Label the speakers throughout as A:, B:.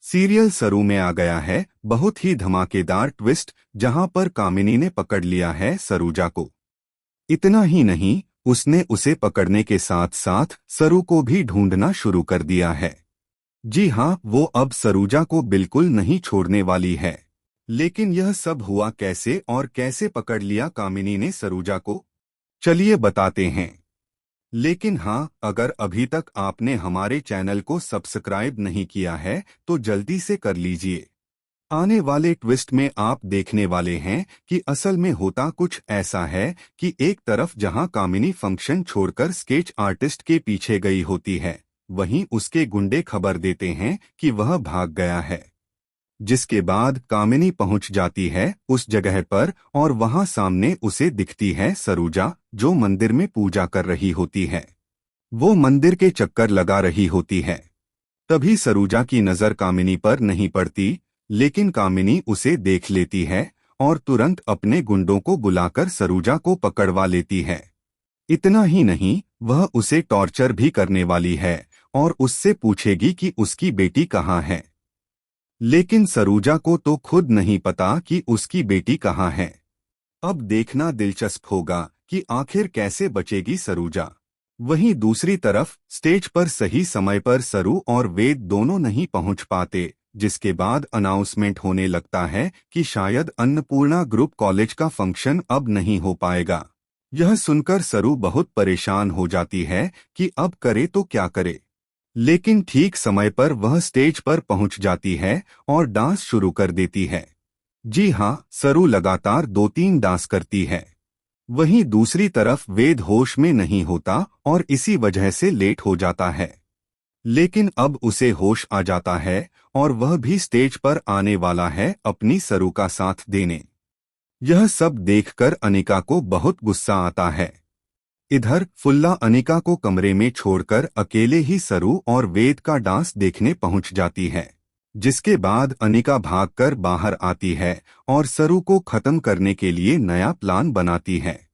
A: Serial सरू में आ गया है बहुत ही धमाकेदार ट्विस्ट, जहां पर कामिनी ने पकड़ लिया है सरूजा को। इतना ही नहीं, उसने उसे पकड़ने के साथ साथ सरू को भी ढूंढना शुरू कर दिया है। जी हाँ, वो अब सरूजा को बिल्कुल नहीं छोड़ने वाली है। लेकिन यह सब हुआ कैसे और कैसे पकड़ लिया कामिनी ने सरूजा को, चलिए बताते हैं। लेकिन हाँ, अगर अभी तक आपने हमारे चैनल को सब्सक्राइब नहीं किया है तो जल्दी से कर लीजिए। आने वाले ट्विस्ट में आप देखने वाले हैं कि असल में होता कुछ ऐसा है कि एक तरफ जहां कामिनी फंक्शन छोड़कर स्केच आर्टिस्ट के पीछे गई होती है, वहीं उसके गुंडे खबर देते हैं कि वह भाग गया है। जिसके बाद कामिनी पहुंच जाती है उस जगह पर और वहां सामने उसे दिखती है सरूजा, जो मंदिर में पूजा कर रही होती है। वो मंदिर के चक्कर लगा रही होती है। तभी सरूजा की नजर कामिनी पर नहीं पड़ती, लेकिन कामिनी उसे देख लेती है और तुरंत अपने गुंडों को बुलाकर सरूजा को पकड़वा लेती है। इतना ही नहीं, वह उसे टॉर्चर भी करने वाली है और उससे पूछेगी कि उसकी बेटी कहाँ है। लेकिन सरूजा को तो खुद नहीं पता कि उसकी बेटी कहाँ है। अब देखना दिलचस्प होगा कि आखिर कैसे बचेगी सरूजा। वहीं दूसरी तरफ स्टेज पर सही समय पर सरू और वेद दोनों नहीं पहुंच पाते, जिसके बाद अनाउंसमेंट होने लगता है कि शायद अन्नपूर्णा ग्रुप कॉलेज का फंक्शन अब नहीं हो पाएगा। यह सुनकर सरू बहुत परेशान हो जाती है कि अब करे तो क्या करे। लेकिन ठीक समय पर वह स्टेज पर पहुंच जाती है और डांस शुरू कर देती है। जी हाँ, सरू लगातार 2-3 डांस करती है। वहीं दूसरी तरफ वेद होश में नहीं होता और इसी वजह से लेट हो जाता है। लेकिन अब उसे होश आ जाता है और वह भी स्टेज पर आने वाला है अपनी सरू का साथ देने। यह सब देखकर अनिका को बहुत गुस्सा आता है। इधर फुल्ला अनिका को कमरे में छोड़कर अकेले ही सरू और वेद का डांस देखने पहुंच जाती है। जिसके बाद अनिका भागकर बाहर आती है और सरू को खत्म करने के लिए नया प्लान बनाती है।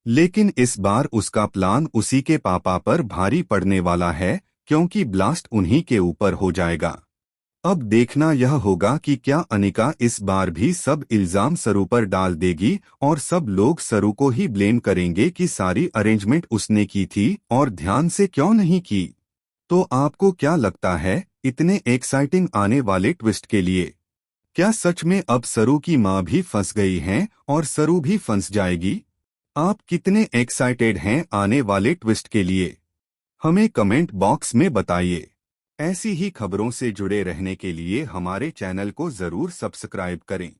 A: लेकिन इस बार उसका प्लान उसी के पापा पर भारी पड़ने वाला है, क्योंकि ब्लास्ट उन्हीं के ऊपर हो जाएगा। अब देखना यह होगा कि क्या अनिका इस बार भी सब इल्जाम सरू पर डाल देगी और सब लोग सरू को ही ब्लेम करेंगे कि सारी अरेंजमेंट उसने की थी और ध्यान से क्यों नहीं की। तो आपको क्या लगता है इतने एक्साइटिंग आने वाले ट्विस्ट के लिए? क्या सच में अब सरू की माँ भी फंस गई हैं और सरू भी फंस जाएगी? आप कितने एक्साइटेड हैं आने वाले ट्विस्ट के लिए? हमें कमेंट बॉक्स में बताइए। ऐसी ही खबरों से जुड़े रहने के लिए हमारे चैनल को जरूर सब्सक्राइब करें।